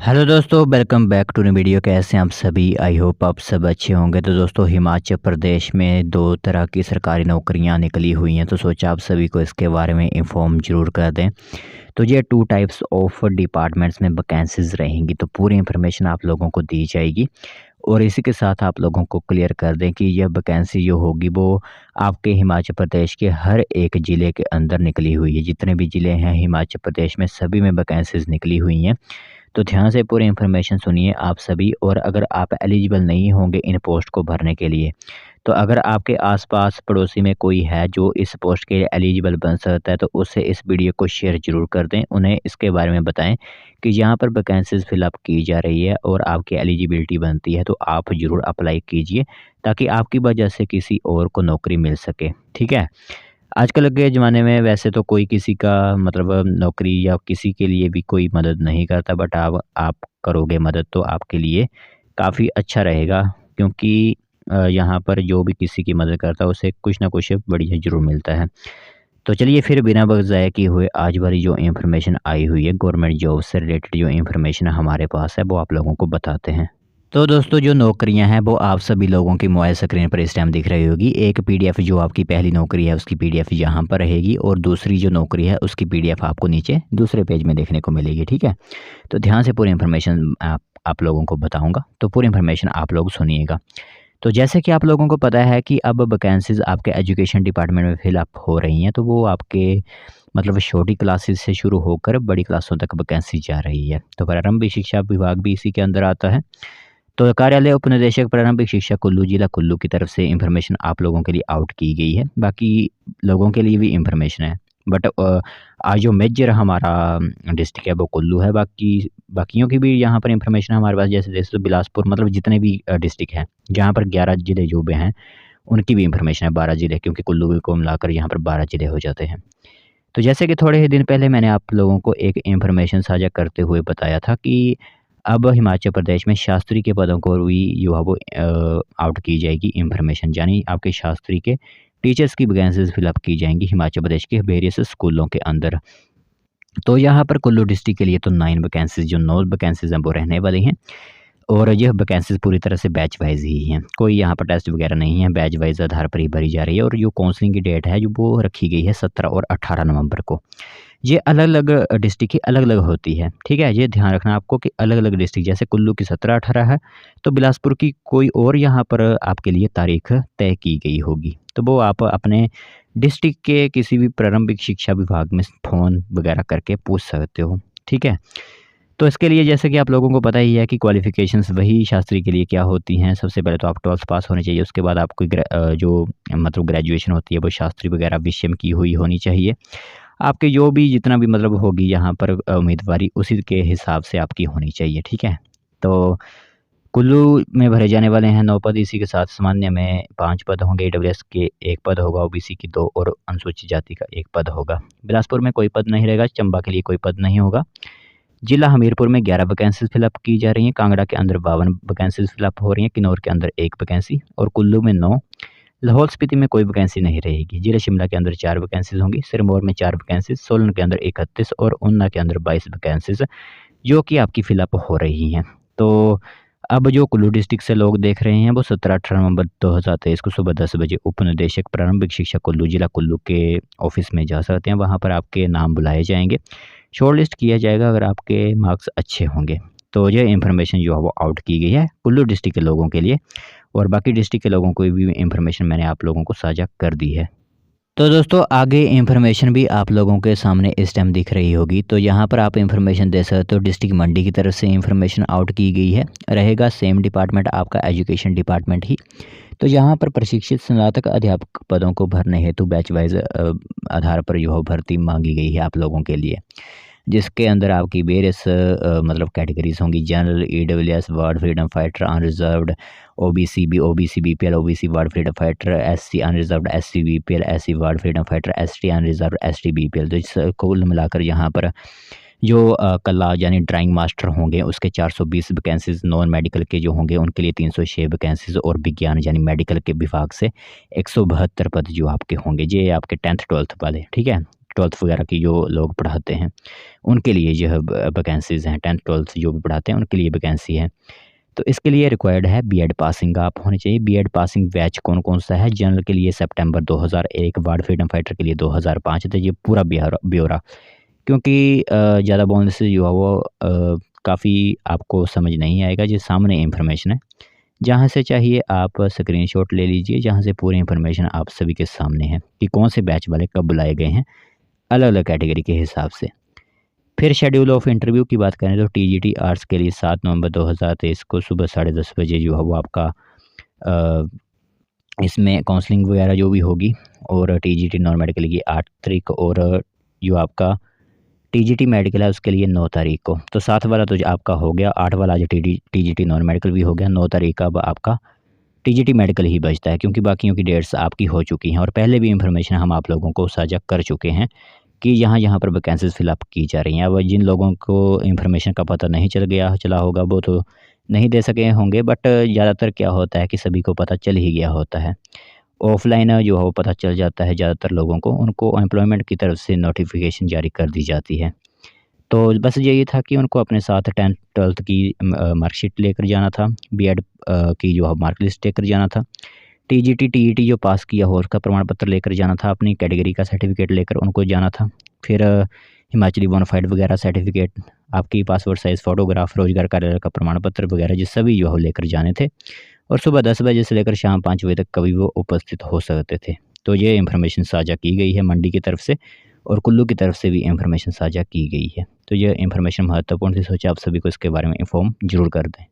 Hello दोस्तों, welcome back to new video. कैसे हैं आप सभी? आई होप आप सब अच्छे होंगे। तो दोस्तों, हिमाचल प्रदेश में दो तरह की सरकारी नौकरियां निकली हुई हैं, तो सोचा आप सभी को इसके बारे में इन्फॉर्म ज़रूर कर दें। तो ये टू टाइप्स ऑफ डिपार्टमेंट्स में वैकेंसीज़ रहेंगी, तो पूरी इन्फॉर्मेशन आप लोगों को दी जाएगी। और इसी के साथ आप लोगों को क्लियर कर दें कि यह वैकेंसी जो होगी वो आपके हिमाचल प्रदेश के हर एक ज़िले के अंदर निकली हुई है। जितने भी ज़िले हैं हिमाचल प्रदेश में, सभी में वैकेंसीज़ निकली हुई हैं। तो ध्यान से पूरी इन्फॉर्मेशन सुनिए आप सभी। और अगर आप एलिजिबल नहीं होंगे इन पोस्ट को भरने के लिए, तो अगर आपके आसपास पड़ोसी में कोई है जो इस पोस्ट के लिए एलिजिबल बन सकता है, तो उससे इस वीडियो को शेयर ज़रूर कर दें। उन्हें इसके बारे में बताएं कि यहाँ पर वैकेंसीज़ फिलअप की जा रही है और आपकी एलिजिबिलिटी बनती है, तो आप ज़रूर अप्लाई कीजिए ताकि आपकी वजह से किसी और को नौकरी मिल सके। ठीक है। आजकल के ज़माने में वैसे तो कोई किसी का मतलब नौकरी या किसी के लिए भी कोई मदद नहीं करता, बट आप करोगे मदद तो आपके लिए काफ़ी अच्छा रहेगा, क्योंकि यहाँ पर जो भी किसी की मदद करता है उसे कुछ ना कुछ बढ़िया ज़रूर मिलता है। तो चलिए फिर बिना वक़्त ज़ाया किए हुए आज वाली जो इन्फॉर्मेशन आई हुई है गवर्नमेंट जॉब से रिलेटेड, जो इन्फॉर्मेशन हमारे पास है वो आप लोगों को बताते हैं। तो दोस्तों, जो नौकरियां हैं वो आप सभी लोगों की मोबाइल स्क्रीन पर इस टाइम दिख रही होगी। एक पीडीएफ जो आपकी पहली नौकरी है उसकी पीडीएफ यहाँ पर रहेगी, और दूसरी जो नौकरी है उसकी पीडीएफ आपको नीचे दूसरे पेज में देखने को मिलेगी। ठीक है। तो ध्यान से पूरी इन्फॉर्मेशन आप लोगों को बताऊंगा, तो पूरी इन्फॉर्मेशन आप लोग सुनिएगा। तो जैसे कि आप लोगों को पता है कि अब वैकेंसीज़ आपके एजुकेशन डिपार्टमेंट में फिलअप हो रही हैं, तो वो आपके मतलब छोटी क्लासेस से शुरू होकर बड़ी क्लासों तक वैकेंसी जा रही है। तो प्रारंभिक शिक्षा विभाग भी इसी के अंदर आता है। तो कार्यालय उपनिदेशक प्रारंभिक शिक्षा कुल्लू, जिला कुल्लू की तरफ से इन्फॉर्मेशन आप लोगों के लिए आउट की गई है। बाकी लोगों के लिए भी इन्फॉर्मेशन है, बट आज जो मेजर हमारा डिस्ट्रिक्ट है वो कुल्लू है। बाकियों की भी यहाँ पर इन्फॉर्मेशन हमारे पास, जैसे जैसे तो बिलासपुर, मतलब जितने भी डिस्ट्रिक्ट हैं जहाँ पर 11 ज़िले जो भी हैं उनकी भी इन्फॉर्मेशन है। 12 ज़िले, क्योंकि कुल्लू को मिलाकर यहाँ पर 12 ज़िले हो जाते हैं। तो जैसे कि थोड़े ही दिन पहले मैंने आप लोगों को एक इन्फॉर्मेशन साझा करते हुए बताया था कि अब हिमाचल प्रदेश में शास्त्री के पदों को भी जो है वो आउट की जाएगी इन्फॉर्मेशन, यानी आपके शास्त्री के टीचर्स की वैकेंसीज फिलअप की जाएंगी हिमाचल प्रदेश के वेरियस स्कूलों के अंदर। तो यहाँ पर कुल्लू डिस्ट्रिक्ट के लिए तो 9 वैकेंसीज, जो 9 वैकेंसीज हैं वो रहने वाली हैं। और यह वैकेंसीज पूरी तरह से बैच वाइज ही हैं, कोई यहाँ पर टेस्ट वगैरह नहीं है, बैच वाइज आधार पर ही भरी जा रही है। और जो काउंसलिंग की डेट है जो वो रखी गई है 17 और 18 नवंबर को। ये अलग-अलग डिस्ट्रिक्ट की अलग-अलग होती है। ठीक है? ये ध्यान रखना आपको कि अलग-अलग डिस्ट्रिक्ट, जैसे कुल्लू की 17-18 है, तो बिलासपुर की कोई और यहाँ पर आपके लिए तारीख तय की गई होगी। तो वो आप अपने डिस्ट्रिक्ट के किसी भी प्रारंभिक शिक्षा विभाग में फ़ोन वगैरह करके पूछ सकते हो। ठीक है? तो इसके लिए जैसे कि आप लोगों को पता ही है कि क्वालिफ़िकेशंस वही शास्त्री के लिए क्या होती हैं। सबसे पहले तो आप 12th पास होने चाहिए, उसके बाद आपको जो मतलब ग्रेजुएशन होती है वो शास्त्री वगैरह विषय में की हुई होनी चाहिए। आपके जो भी जितना भी मतलब होगी यहाँ पर उम्मीदवारी, उसी के हिसाब से आपकी होनी चाहिए। ठीक है? तो कुल्लू में भरे जाने वाले हैं 9 पद, इसी के साथ सामान्य में 5 पद होंगे, ईडब्ल्यूएस के 1 पद होगा, ओबीसी की 2 और अनुसूचित जाति का 1 पद होगा। बिलासपुर में कोई पद नहीं रहेगा, चंबा के लिए कोई पद नहीं होगा। जिला हमीरपुर में 11 वैकेंसीज़ फिलअप की जा रही हैं, कांगड़ा के अंदर 52 वैकेंसीज़ फिलअप हो रही हैं, किन्नौर के अंदर 1 वैकेंसी और कुल्लू में 9। लाहौल स्पीति में कोई वैकेंसी नहीं रहेगी। जिला शिमला के अंदर 4 वैकेंसीज़ होंगी, सिरमौर में 4 वैकेंसीज़, सोलन के अंदर 31 और ऊना के अंदर 22 वैकेंसीज़ जो कि आपकी फिलअप हो रही हैं। तो अब जो कुल्लू डिस्ट्रिक्ट से लोग देख रहे हैं वो 17-18 नवंबर 2023 को सुबह 10 बजे उपनिदेशक प्रारंभिक शिक्षा कुल्लू, जिला कुल्लू के ऑफिस में जा सकते हैं। वहाँ पर आपके नाम बुलाए जाएंगे, शॉर्ट लिस्ट किया जाएगा अगर आपके मार्क्स अच्छे होंगे। तो ये इन्फॉर्मेशन जो है वो आउट की गई है कुल्लू डिस्ट्रिक्ट के लोगों के लिए, और बाकी डिस्ट्रिक्ट के लोगों को भी इन्फॉर्मेशन मैंने आप लोगों को साझा कर दी है। तो दोस्तों, आगे इन्फॉर्मेशन भी आप लोगों के सामने इस टाइम दिख रही होगी। तो यहाँ पर आप इन्फॉर्मेशन दे सकते हो। डिस्ट्रिक्ट मंडी की तरफ से इन्फॉर्मेशन आउट की गई है, रहेगा सेम डिपार्टमेंट आपका एजुकेशन डिपार्टमेंट ही। तो यहाँ पर प्रशिक्षित स्नातक अध्यापक पदों को भरने हेतु बैच वाइज आधार पर जो भर्ती मांगी गई है आप लोगों के लिए, जिसके अंदर आपकी वेरियस मतलब कैटेगरीज होंगी। General, EWS, ward freedom fighter, unreserved, OBC BPL, OBC ward freedom fighter, SC unreserved, SC BPL, SC ward freedom fighter, ST unreserved, ST BPL. तो इस कुल मिलाकर यहाँ पर जो कला यानी ड्राइंग मास्टर होंगे उसके 420 वैकेंसीज, नॉन मेडिकल के जो होंगे उनके लिए 306 वैकेंसीज, और विज्ञान यानी मेडिकल के विभाग से 172 पद जो आपके होंगे। ये आपके 10th 12th वाले। ठीक है? 12th वगैरह की जो लोग पढ़ाते हैं उनके लिए जो है वैकेंसीज़ हैं। 10th 12th जो भी पढ़ाते हैं उनके लिए वैकेंसी है। तो इसके लिए रिक्वायर्ड है बीएड पासिंग आप होनी चाहिए। बीएड पासिंग बैच कौन सा है? जनरल के लिए सितंबर 2001, वार्ड फ्रीडम फाइटर के लिए 2005। तो ये पूरा ब्यौरा क्योंकि ज़्यादा बोलने से जो है वो काफ़ी आपको समझ नहीं आएगा। जो सामने इंफॉर्मेशन है, जहाँ से चाहिए आप स्क्रीनशॉट ले लीजिए, जहाँ से पूरी इंफॉर्मेशन आप सभी के सामने है कि कौन से बैच वाले कब बुलाए गए हैं अलग अलग कैटेगरी के हिसाब से। फिर शेड्यूल ऑफ इंटरव्यू की बात करें तो टीजीटी आर्ट्स के लिए 7 नवंबर 2023 को सुबह 10:30 बजे जो है वो आपका इसमें काउंसलिंग वगैरह जो भी होगी, और टीजीटी नॉन मेडिकल की 8 तारीख को, और जो आपका टीजीटी मेडिकल है उसके लिए 9 तारीख को। तो 7 वाला तो जो आपका हो गया, 8 वाला जो टीजीटी नॉन मेडिकल भी हो गया, 9 तारीख का अब आपका टीजीटी मेडिकल ही बचता है, क्योंकि बाकियों की डेट्स आपकी हो चुकी हैं और पहले भी इंफॉर्मेशन हम आप लोगों को साझा कर चुके हैं कि यहाँ पर वैकेंसीज़ फिलअप की जा रही हैं। अब जिन लोगों को इंफॉर्मेशन का पता नहीं चला होगा वो तो नहीं दे सके होंगे, बट ज़्यादातर क्या होता है कि सभी को पता चल ही गया होता है। ऑफ़लाइन जो है वो पता चल जाता है ज़्यादातर लोगों को, उनको एम्प्लॉयमेंट की तरफ से नोटिफ़िकेशन जारी कर दी जाती है। तो बस यही था कि उनको अपने साथ 10th 12th की मार्कशीट लेकर जाना था, बीएड की जो है मार्क लिस्ट लेकर जाना था, टीजीटी टीईटी जो पास किया हो उसका प्रमाण पत्र लेकर जाना था, अपनी कैटेगरी का सर्टिफिकेट लेकर उनको जाना था। फिर हिमाचली बोनाफाइड वगैरह सर्टिफिकेट, आपकी पासपोर्ट साइज़ फ़ोटोग्राफ, रोज़गार कार्यालय का प्रमाण पत्र वगैरह ये सभी जो है लेकर जाने थे, और सुबह 10 बजे से लेकर शाम 5 बजे तक कभी वो उपस्थित हो सकते थे। तो ये इन्फॉर्मेशन साझा की गई है मंडी की तरफ से, और कुल्लू की तरफ से भी इन्फॉर्मेशन साझा की गई है। तो ये इन्फॉर्मेशन महत्वपूर्ण थी, सोचा आप सभी को इसके बारे में इन्फॉर्म ज़रूर कर दें।